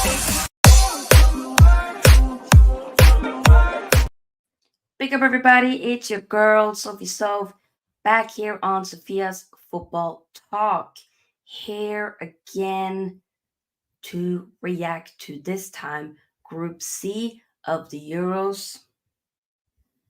Pick up everybody, it's your girl Sofia back here on Sofia's Football Talk. Here again to react to this time Group C of the Euros.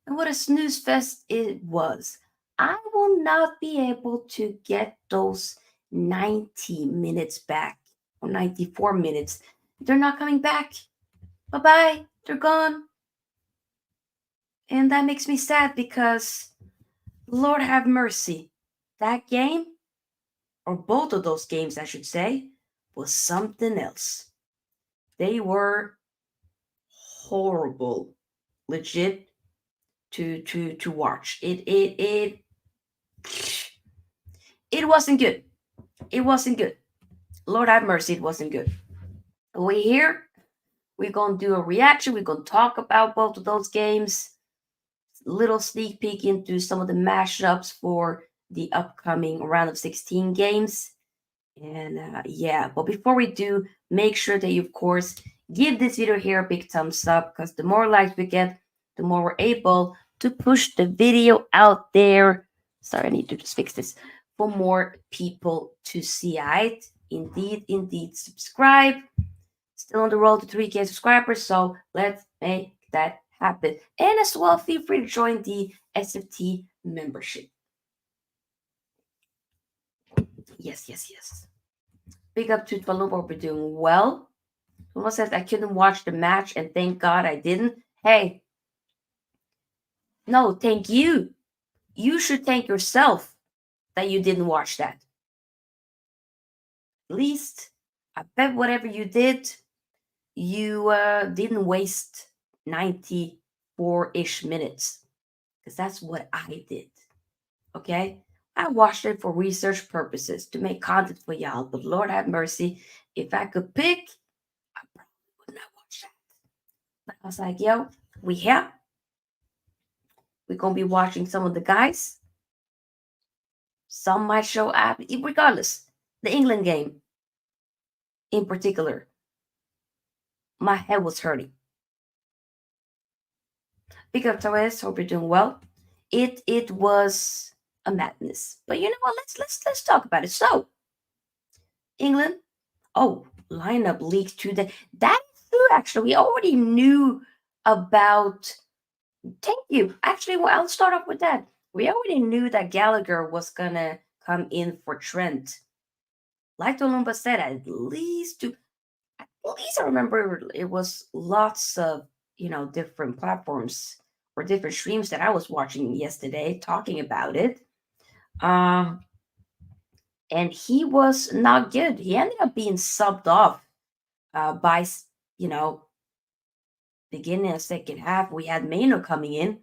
And what a Snoozefest it was. I will not be able to get those 90 minutes back or 94 minutes. They're not coming back. Bye bye, they're gone. And that makes me sad because, Lord have mercy, that game, or both of those games, I should say, was something else. They were horrible, legit to watch. It wasn't good. It wasn't good. Lord have mercy, it wasn't good. We here. We're gonna do a reaction. We're gonna talk about both of those games. Little sneak peek into some of the mashups for the upcoming round of 16 games. And yeah, but before we do, make sure that you, of course, give this video here a big thumbs up because the more likes we get, the more we're able to push the video out there. Sorry, I need to just fix this for more people to see it. Indeed, subscribe. Still on the road to 3K subscribers, so let's make that happen. And as well, feel free to join the SFT membership. Yes. Big up to Palumbo for doing well. Someone says I couldn't watch the match, and thank God I didn't. Hey, no, thank you. You should thank yourself that you didn't watch that. At least, I bet whatever you did, you didn't waste 94-ish minutes. Because that's what I did. Okay? I watched it for research purposes to make content for y'all. But Lord have mercy, if I could pick, I probably would not watch that. But I was like, yo, we here. We're going to be watching some of the guys. Some might show up, regardless. The England game, in particular, my head was hurting. Big up Torres, hope you're doing well. It was a madness. But you know what? Let's talk about it. So, England, lineup leaks today. That is true, actually. We already knew about. Thank you. Actually, well, I'll start off with that. We already knew that Gallagher was gonna come in for Trent. Like Tolumba said, at least I remember it was lots of different platforms or different streams that I was watching yesterday talking about it. And he was not good. He ended up being subbed off by beginning of second half. We had Maino coming in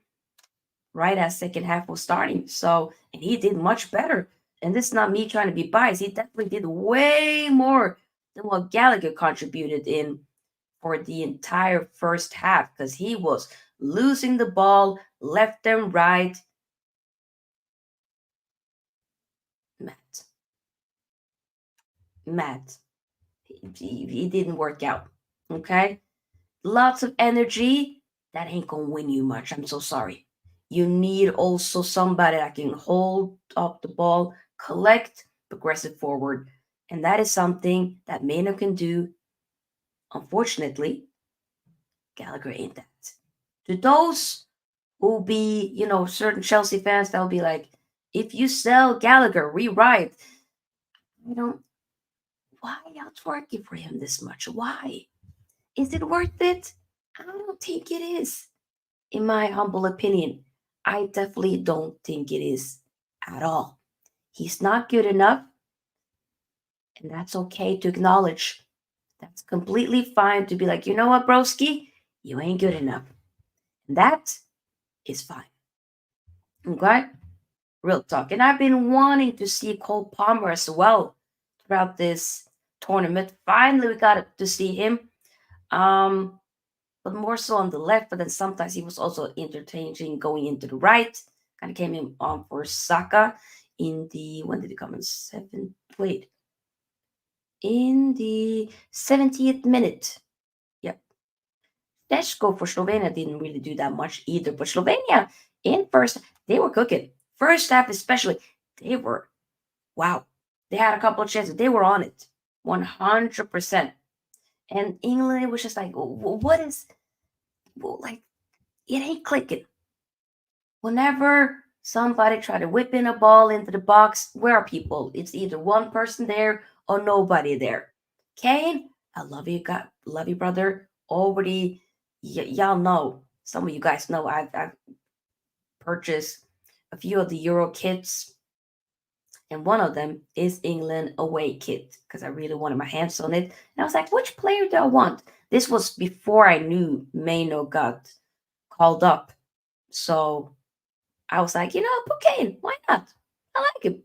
right as second half was starting. So, and he did much better. And this is not me trying to be biased. He definitely did way more than what Gallagher contributed in for the entire first half because he was losing the ball left and right. Matt, he didn't work out. Okay, lots of energy. That ain't gonna win you much. I'm so sorry. You need also somebody that can hold up the ball, collect, progressive forward. And that is something that Maynard can do. Unfortunately, Gallagher ain't that. To those who be, certain Chelsea fans, that'll be like, if you sell Gallagher, rewrite. Why y'all twerking for him this much? Why? Is it worth it? I don't think it is. In my humble opinion, I definitely don't think it is at all. He's not good enough, and that's okay to acknowledge. That's completely fine to be like, you know what, broski? You ain't good enough. And that is fine. Okay? Real talk. And I've been wanting to see Cole Palmer as well throughout this tournament. Finally, we got to see him. But more so on the left, but then sometimes he was also interchanging going into the right. Kind of came in for Saka in the, when did he come in? in the 70th minute. Yep. Teško for Slovenia didn't really do that much either. But Slovenia, in first, they were cooking. First half, especially, they were, wow. They had a couple of chances. They were on it 100%. And England, it was just like, what is, like, it ain't clicking. Whenever somebody try to whip in a ball into the box, where are people? It's either one person there or nobody there. Kane, I love you, love you, brother. Already, y'all know. Some of you guys know I've purchased a few of the Euro kits, and one of them is England away kit because I really wanted my hands on it. And I was like, which player do I want? This was before I knew Maino got called up, so I was like, put Kane. Why not? I like him.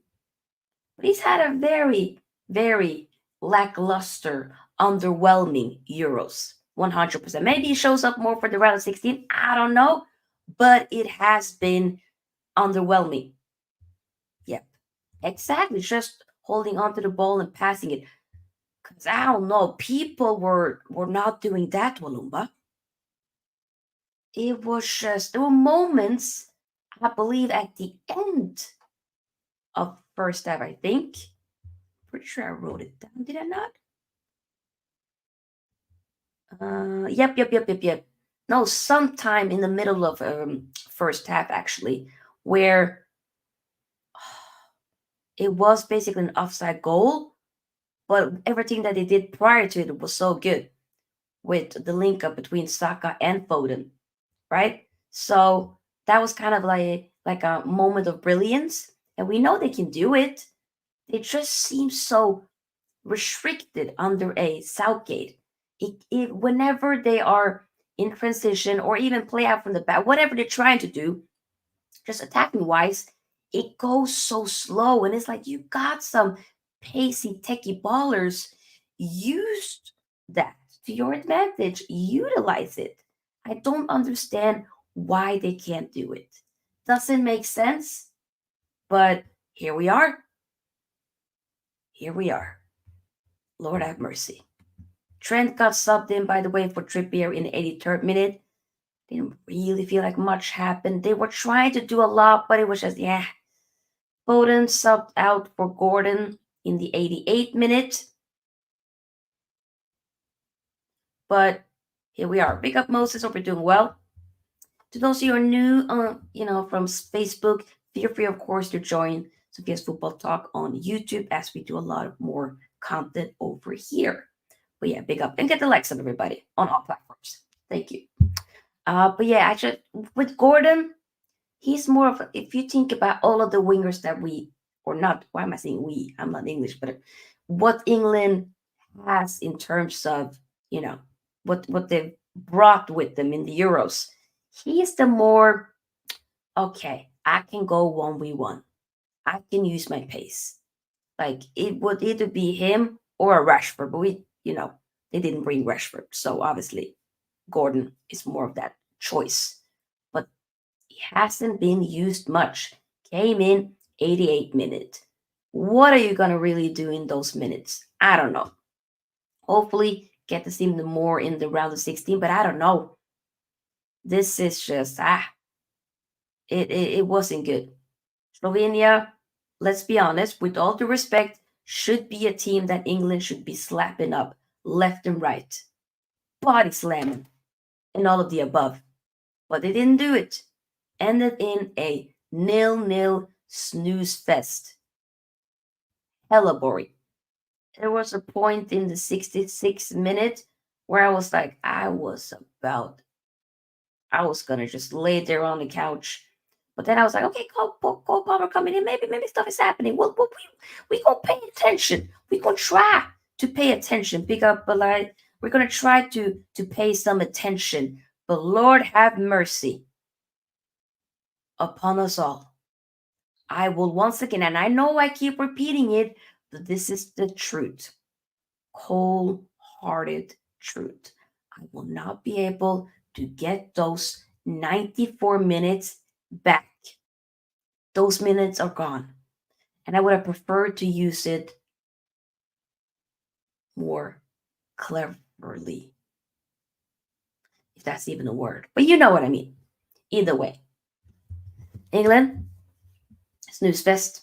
But he's had a very, very lackluster, underwhelming Euros. 100%. Maybe he shows up more for the round of 16. I don't know. But it has been underwhelming. Yep. Exactly. Just holding onto the ball and passing it. Because I don't know. People were not doing that, Walumba. It was just, there were moments, I believe, at the end of first half, I think. Pretty sure I wrote it down. Did I not? Yep. No, sometime in the middle of first half, actually, where it was basically an offside goal, but everything that they did prior to it was so good with the link up between Saka and Foden, right? So that was kind of like a moment of brilliance, and we know they can do it. They just seem so restricted under a Southgate. Whenever they are in transition or even play out from the back, whatever they're trying to do, just attacking wise, it goes so slow. And it's like you got some pacey, techie ballers. Use that to your advantage. Utilize it. I don't understand why they can't do it. Doesn't make sense, but here we are. Here we are. Lord have mercy. Trent got subbed in, by the way, for Trippier in the 83rd minute. Didn't really feel like much happened. They were trying to do a lot, but it was just, yeah. Foden subbed out for Gordon in the 88th minute. But here we are. Big up Moses. Hope you're doing well. To those of you who are new, from Facebook, feel free, of course, to join Sofia's Football Talk on YouTube as we do a lot of more content over here. But yeah, big up and get the likes on everybody on all platforms. Thank you. But yeah, actually, with Gordon, he's more of if you think about all of the wingers that we or not. Why am I saying we? I'm not English, but what England has in terms of what they've brought with them in the Euros. He's the more okay. I can go 1v1. I can use my pace. Like it would either be him or a Rashford, but they didn't bring Rashford, so obviously Gordon is more of that choice. But he hasn't been used much. Came in 88 minutes. What are you gonna really do in those minutes? I don't know. Hopefully get to see him more in the round of 16, but I don't know. This is just it wasn't good. Slovenia, let's be honest, with all due respect, should be a team that England should be slapping up left and right, body slamming, and all of the above. But they didn't do it. Ended in a 0-0 snooze fest. Hella boring. There was a point in the 66th minute where I was like, I was gonna just lay there on the couch. But then I was like, okay, Cole Palmer coming in. Maybe stuff is happening. We gonna pay attention. We gonna try to pay attention. Big up, but like we're gonna try to pay some attention. But Lord have mercy upon us all. I will once again, and I know I keep repeating it, but this is the truth. Cold-hearted truth. I will not be able to get those 94 minutes back. Those minutes are gone. And I would have preferred to use it more cleverly, if that's even a word. But you know what I mean. Either way, England, Snoozefest,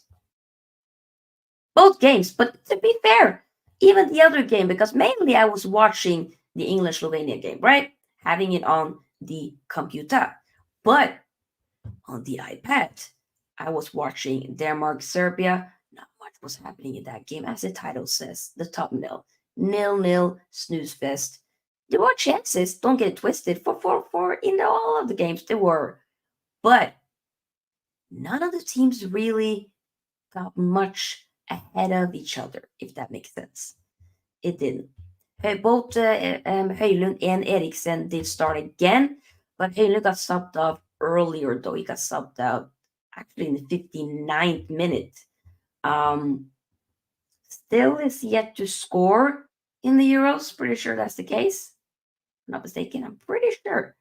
both games. But to be fair, even the other game, because mainly I was watching the English Slovenia game, right? Having it on the computer. But on the iPad, I was watching Denmark, Serbia. Not much was happening in that game. As the title says, the top nil. Nil, snooze fest. There were chances, don't get it twisted, for in all of the games there were. But none of the teams really got much ahead of each other, if that makes sense. It didn't. Both Højlund and Eriksen did start again, but Højlund got subbed off earlier, though. He got subbed out actually in the 59th minute. Still is yet to score in the Euros. Pretty sure that's the case. I'm not mistaken. I'm pretty sure.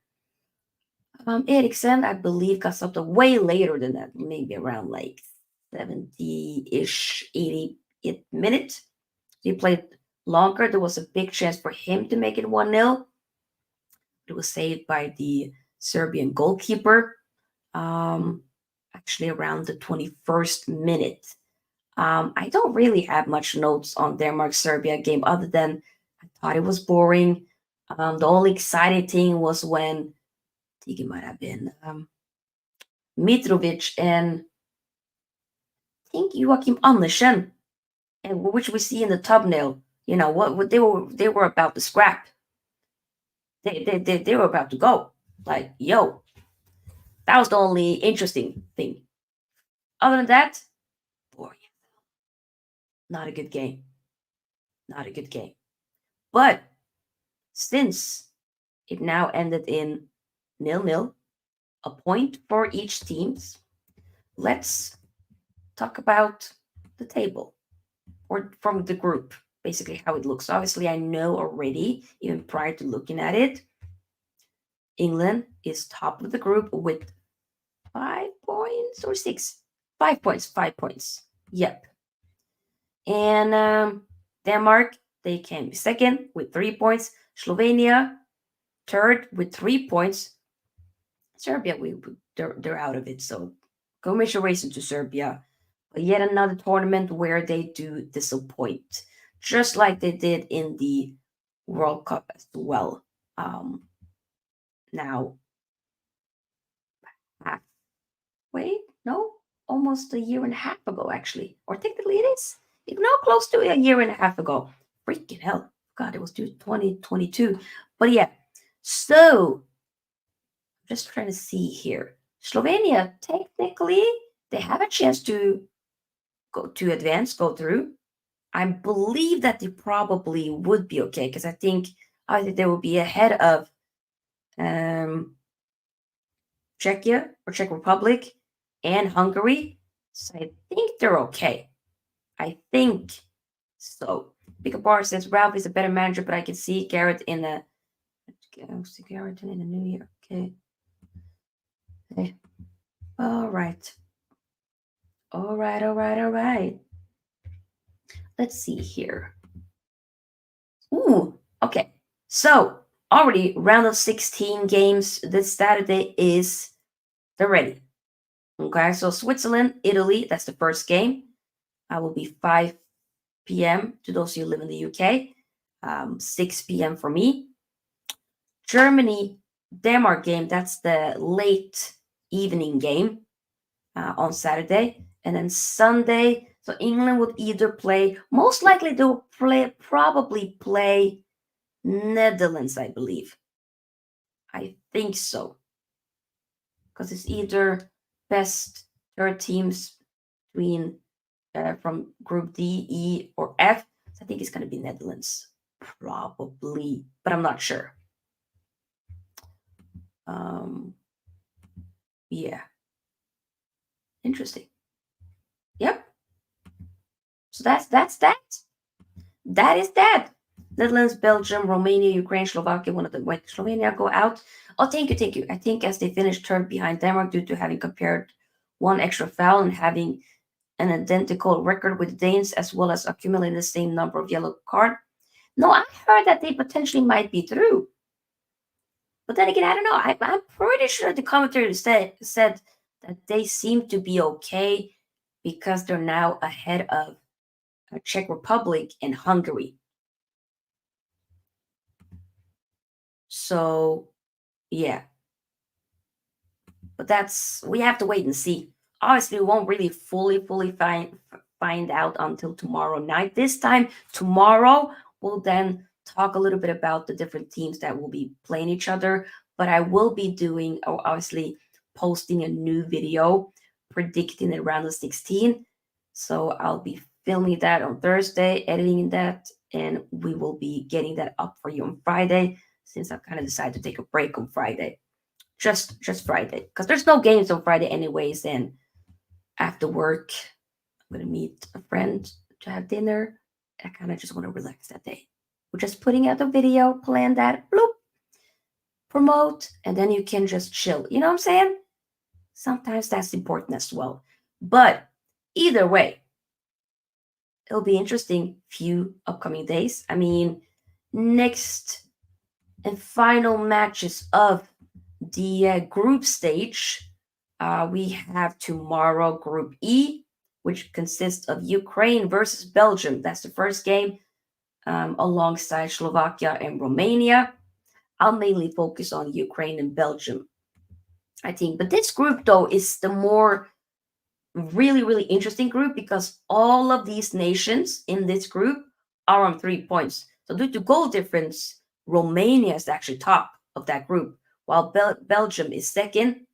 Eriksen, I believe, got subbed out way later than that, maybe around like 70-ish, 80th minute. He played longer. There was a big chance for him to make it 1-0. It was saved by the Serbian goalkeeper, actually around the 21st minute. I don't really have much notes on Denmark Serbia game other than I thought it was boring. The only exciting thing was when I think it might have been Mitrovic and I think Joachim Andersen, and which we see in the thumbnail. You know what they were about to scrap. They were about to go. Like, yo, that was the only interesting thing. Other than that, boring. Not a good game. Not a good game. But since it now ended in 0-0, a point for each teams, let's talk about the table or from the group, basically how it looks. Obviously, I know already, even prior to looking at it, England is top of the group with 5 points or 6? 5 points, 5 points. Yep. And Denmark, they came second with 3 points. Slovenia, third with 3 points. Serbia, they're out of it, so congratulations to Serbia. But yet another tournament where they do disappoint, just like they did in the World Cup as well. Now, halfway, no, almost a year and a half ago, actually, or technically it is. No, close to a year and a half ago. Freaking hell, God, it was 2022. But yeah, so just trying to see here. Slovenia, technically, they have a chance to go through. I believe that they probably would be okay because I think either they will be ahead of Czechia or Czech Republic and Hungary. So I think they're okay. I think so. Bigger Bar says Ralph is a better manager, but I can see Garrett in the new year. Okay. All right. All right. Let's see here. Ooh, okay. So already round of 16 games this Saturday is they're ready. Okay, so Switzerland, Italy, that's the first game. I will be 5 p.m. to those who live in the UK, 6 p.m. for me. Germany, Denmark game, that's the late evening game on Saturday. And then Sunday, so England would either play, most likely they'll probably play Netherlands, I believe. I think so. Because it's either best third teams between from Group D, E, or F. So I think it's going to be Netherlands, probably, but I'm not sure. Yeah, interesting. Yep. So that's that. That is that. Netherlands, Belgium, Romania, Ukraine, Slovakia. One of them. Wait, Slovenia go out. Oh, thank you. I think as they finished third behind Denmark due to having compared one extra foul and having an identical record with the Danes, as well as accumulating the same number of yellow card. No, I heard that they potentially might be through. But then again, I don't know. I'm pretty sure the commentator said that they seem to be okay because they're now ahead of Czech Republic and Hungary. So yeah, but that's we have to wait and see. Obviously, we won't really fully find out until tomorrow night. This time tomorrow, we'll then talk a little bit about the different teams that will be playing each other. But I will be doing, obviously, posting a new video predicting the round of 16. So I'll be filming that on Thursday, editing that, and we will be getting that up for you on Friday. Since I've kind of decided to take a break on Friday, just Friday, because there's no games on Friday anyways. And after work, I'm gonna meet a friend to have dinner. I kind of just want to relax that day. We're just putting out a video, plan that, bloop, promote, and then you can just chill. You know what I'm saying? Sometimes that's important as well. But either way, it'll be interesting few upcoming days. I mean, next and final matches of the group stage, we have tomorrow Group E, which consists of Ukraine versus Belgium. That's the first game, alongside Slovakia and Romania. I'll mainly focus on Ukraine and Belgium, I think. But this group, though, is the more really interesting group because all of these nations in this group are on 3 points. So due to goal difference, Romania is actually top of that group, while Belgium is second,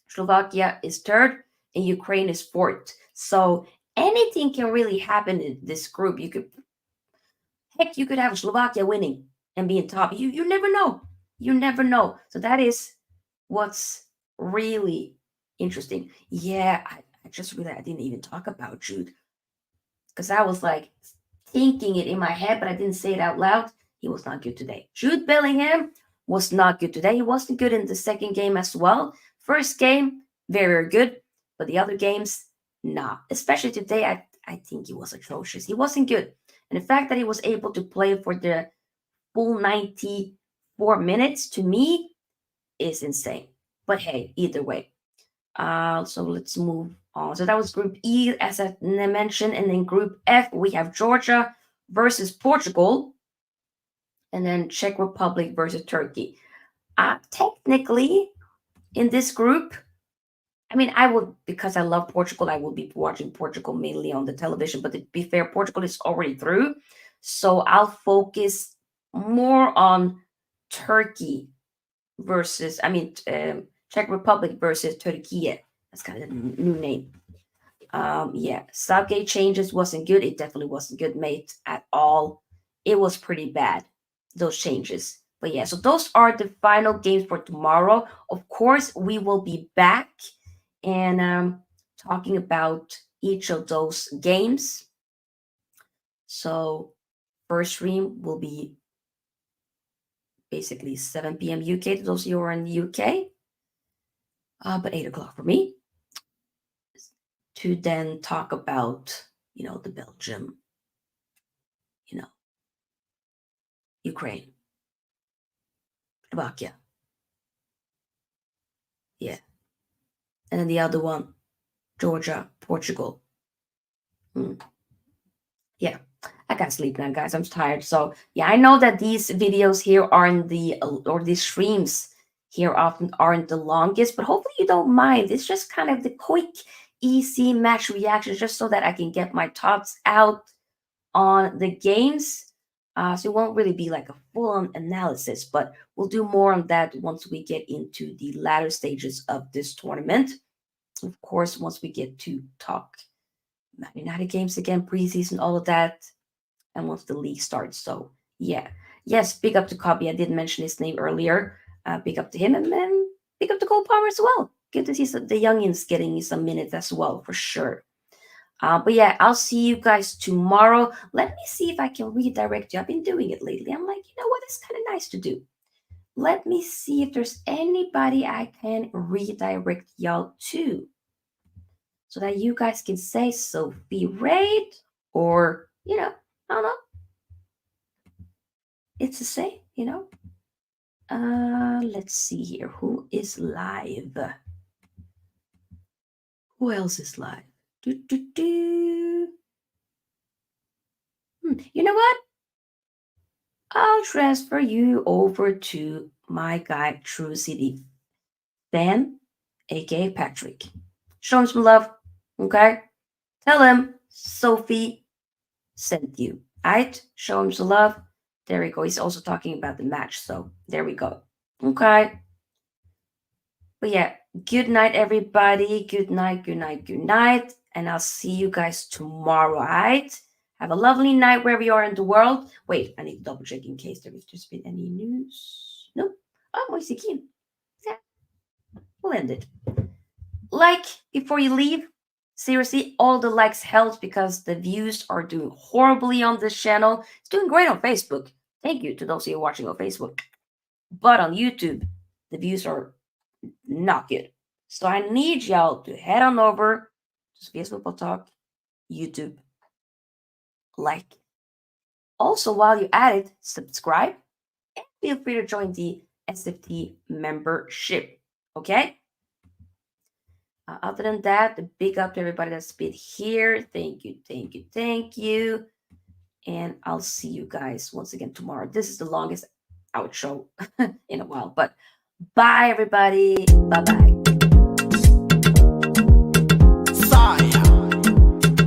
Slovakia is third, and Ukraine is fourth. So anything can really happen in this group. You could have Slovakia winning and being top. You never know. You never know. So that is what's really interesting. Yeah, I just realized I didn't even talk about Jude because I was like thinking it in my head, but I didn't say it out loud. He was not good today. Jude Bellingham was not good today. He wasn't good in the second game as well. First game, very good, but the other games, nah. Especially today, I think he was atrocious. He wasn't good. And the fact that he was able to play for the full 94 minutes to me is insane. But hey, either way. So let's move on. So that was Group E, as I mentioned. And then Group F, we have Georgia versus Portugal. And then Czech Republic versus Turkey. Technically, in this group, I mean, I would, because I love Portugal, I will be watching Portugal mainly on the television. But to be fair, Portugal is already through. So I'll focus more on Turkey versus, Czech Republic versus Turkey. That's kind of a new name. Yeah, Southgate changes wasn't good. It definitely wasn't good, mate, at all. It was pretty bad, those changes. But yeah, so those are the final games for tomorrow. Of course, we will be back and talking about each of those games. So first stream will be basically 7 p.m. UK to those of you who are in the UK. But 8 o'clock for me, to then talk about, the Belgium, you know, Ukraine, Slovakia. Yeah. And then the other one, Georgia, Portugal. Yeah. I gotta sleep now, guys. I'm tired. So yeah, I know that these videos here aren't or these streams here often aren't the longest, but hopefully you don't mind. It's just kind of the quick, easy match reactions, just so that I can get my thoughts out on the games. So it won't really be like a full-on analysis, but we'll do more on that once we get into the latter stages of this tournament. Of course, once we get to talk Man United games again, preseason, all of that, and once the league starts. So yeah, yes, big up to Cobby. I did mention his name earlier. Big up to him, and then big up to Cole Palmer as well. Good to see the youngins getting some minutes as well, for sure. But yeah, I'll see you guys tomorrow. Let me see if I can redirect you. I've been doing it lately. I'm like, you know what? It's kind of nice to do. Let me see if there's anybody I can redirect y'all to, so that you guys can say Sophie Raid, or, I don't know. It's the same, you know. Let's see here. Who is live? Who else is live? Do, do, do. You know what? I'll transfer you over to my guy, True City Fan, aka Patrick. Show him some love, okay? Tell him Sophie sent you. Alright? Show him some love. There we go. He's also talking about the match, so there we go. Okay. But yeah, good night, everybody. Good night, good night, good night. And I'll see you guys tomorrow, alright? Have a lovely night wherever you are in the world. Wait, I need to double check in case there's been any news. Nope. Oh, Moise Kim. Yeah, we'll end it. Like before you leave. Seriously, all the likes helps because the views are doing horribly on this channel. It's doing great on Facebook. Thank you to those of you watching on Facebook. But on YouTube, the views are not good. So I need y'all to head on over to Sofia's Football Talk YouTube. Like. Also, while you're at it, subscribe and feel free to join the SFT membership. Okay? Other than that, the big up to everybody that's been here. Thank you, thank you, thank you. And I'll see you guys once again tomorrow. This is the longest outro in a while, but bye, everybody. Bye bye.